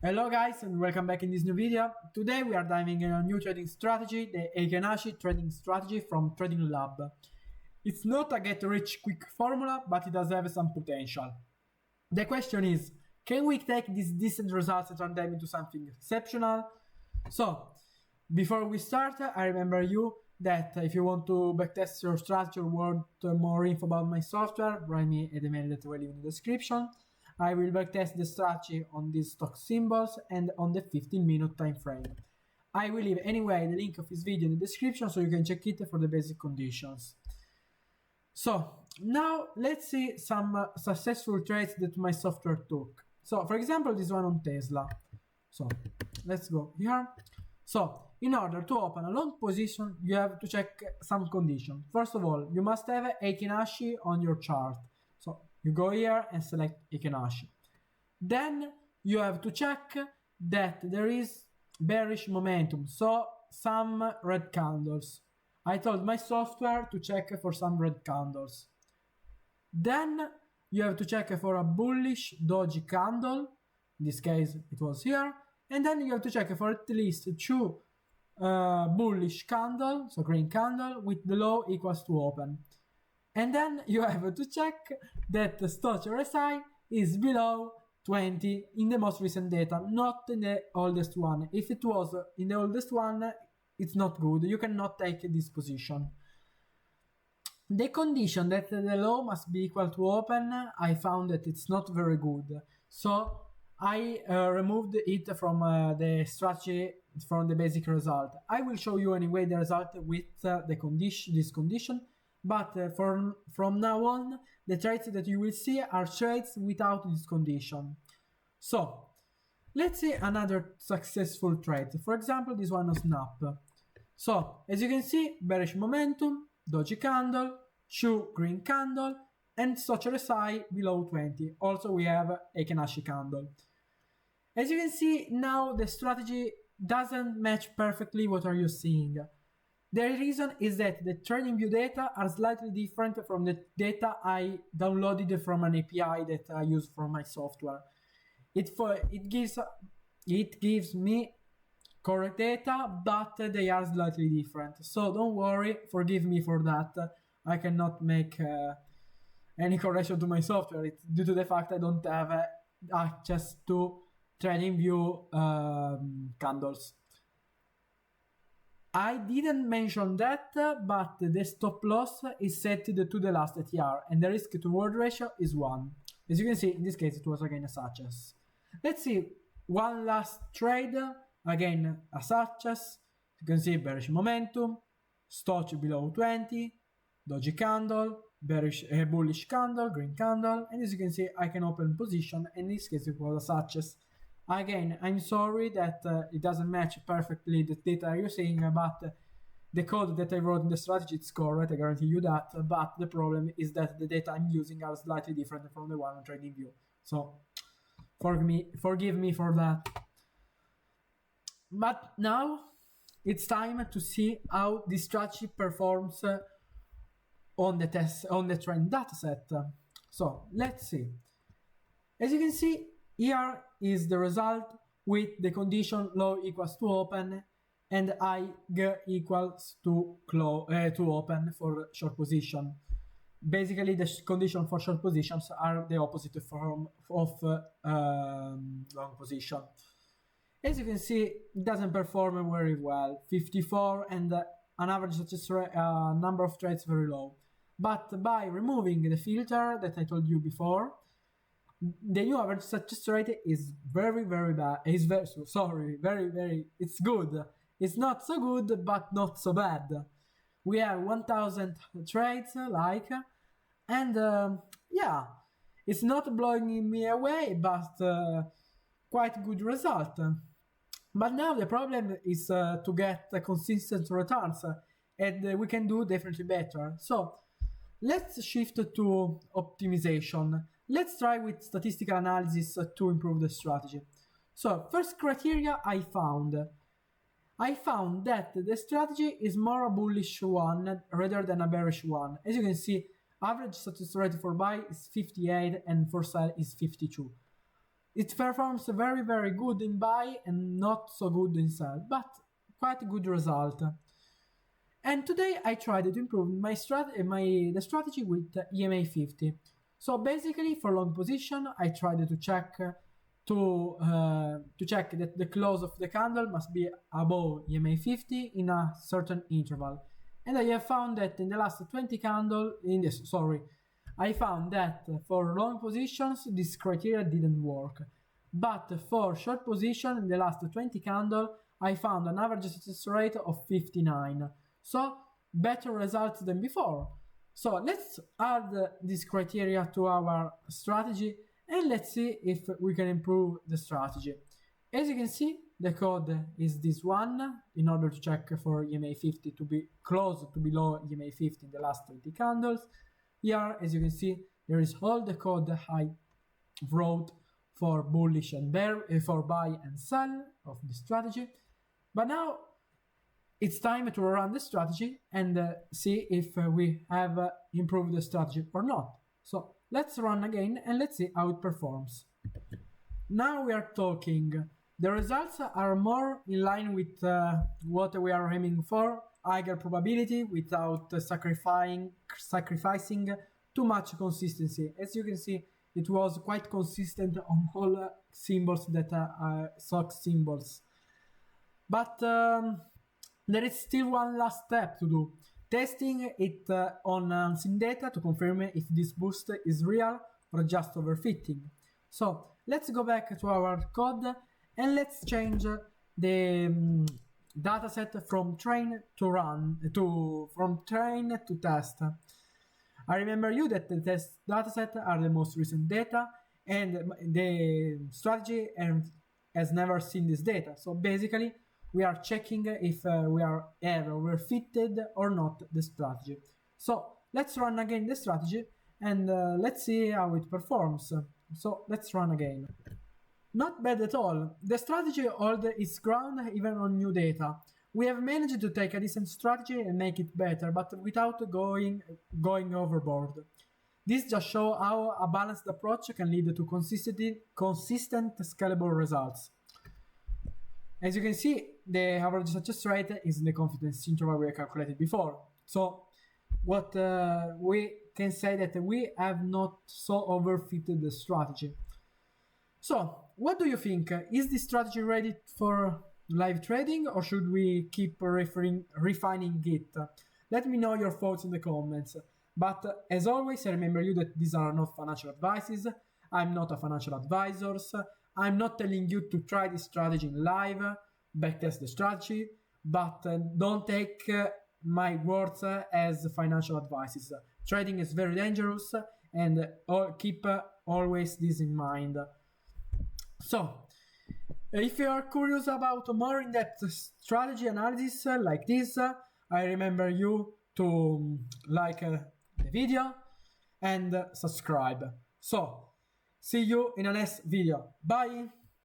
Hello guys and welcome back in this new video. Today we are diving in a new trading strategy, the Heikin trading strategy from TradingLab. It's not a get-rich-quick formula, but it does have some potential. The question is, can we take these decent results and turn them into something exceptional? So, before we start, I remember you that if you want to backtest your strategy or want more info about my software, write me an email that I will leave in the description. I will backtest the strategy on these stock symbols and on the 15-minute time frame. I will leave anyway the link of this video in the description so you can check it for the basic conditions. So now let's see some successful trades that my software took. So for example, this one on Tesla. So let's go here. So in order to open a long position, you have to check some conditions. First of all, you must have Heikin on your chart. So you go here and select Heikin. Then you have to check that there is bearish momentum, so some red candles. I told my software to check for some red candles. Then you have to check for a bullish doji candle. In this case, it was here. And then you have to check for at least two bullish candle, so green candle, with the low equals to open. And then you have to check that the stock RSI is below 20 in the most recent data, not in the oldest one. If it was in the oldest one, it's not good. You cannot take this position. The condition that the low must be equal to open, I found that it's not very good. So I removed it from the strategy, from the basic result. I will show you anyway the result with this condition. But from now on, the trades that you will see are trades without this condition. So, let's see another successful trade. For example, this one on Snap. So, as you can see, bearish momentum, doji candle, shoe green candle, and stock RSI below 20. Also, we have Heikin candle. As you can see, now the strategy doesn't match perfectly what are you seeing. The reason is that the TradingView data are slightly different from the data I downloaded from an API that I use for my software. It gives me correct data, but they are slightly different. So don't worry, forgive me for that. I cannot make any correction to my software. It's due to the fact I don't have access to TradingView candles. I didn't mention that, but the stop loss is set to the last ATR and the risk to reward ratio is 1. As you can see, in this case it was again a success. Let's see one last trade, again a success. You can see bearish momentum, stock below 20, doji candle, bearish bullish candle, green candle, and as you can see I can open position, and in this case it was a success. Again, I'm sorry that it doesn't match perfectly the data you're seeing, but the code that I wrote in the strategy is correct, I guarantee you that, but the problem is that the data I'm using are slightly different from the one on TradingView. So, forgive me for that. But now, it's time to see how this strategy performs on the trend dataset. So, let's see. As you can see, here is the result with the condition low equals to open and high equals to open for short position. Basically, the condition for short positions are the opposite of long position. As you can see, it doesn't perform very well. 54 and an average success rate, number of trades very low. But by removing the filter that I told you before, the new average success rate is very bad. It's it's good. It's not so good, but not so bad. We have 1000 trades, and yeah, it's not blowing me away, but quite good result. But now the problem is to get consistent returns, and we can do definitely better. So let's shift to optimization. Let's try with statistical analysis to improve the strategy. So, first criteria I found that the strategy is more a bullish one rather than a bearish one. As you can see, average success rate for buy is 58 and for sell is 52. It performs very good in buy and not so good in sell, but quite a good result. And today I tried to improve the strategy with EMA 50. So basically, for long position, I tried to check that the close of the candle must be above EMA 50 in a certain interval. And I have found that in the last 20 candle, I found that for long positions this criteria didn't work. But for short position in the last 20 candle, I found an average success rate of 59. So better results than before. So let's add this criteria to our strategy and let's see if we can improve the strategy. As you can see, the code is this one in order to check for EMA 50 to be close to below EMA 50 in the last 20 candles. Here, as you can see, there is all the code I wrote for bullish and bear, for buy and sell of the strategy. But now it's time to run the strategy and see if we have improved the strategy or not. So let's run again and let's see how it performs. Now we are talking. The results are more in line with what we are aiming for, higher probability without sacrificing too much consistency. As you can see, it was quite consistent on all symbols that are stock symbols. But there is still one last step to do. Testing it on unseen data to confirm if this boost is real or just overfitting. So let's go back to our code and let's change the dataset from train to test. I remember you that the test dataset are the most recent data and the strategy has never seen this data. So basically, we are checking if we are ever overfitted or not the strategy. So let's run again the strategy and let's see how it performs. So let's run again. Not bad at all. The strategy holds its ground even on new data. We have managed to take a decent strategy and make it better, but without going overboard. This just shows how a balanced approach can lead to consistent scalable results. As you can see, the average success rate is the confidence interval we calculated before. So what we can say that we have not so overfitted the strategy. So what do you think? Is this strategy ready for live trading or should we keep refining it? Let me know your thoughts in the comments. But as always, I remember you that these are not financial advices. I'm not a financial advisor. I'm not telling you to try this strategy in live, backtest the strategy, but don't take my words as financial advices. Trading is very dangerous and keep always this in mind. So, if you are curious about more in-depth strategy analysis like this, I remember you to like the video and subscribe. So, see you in the next video. Bye!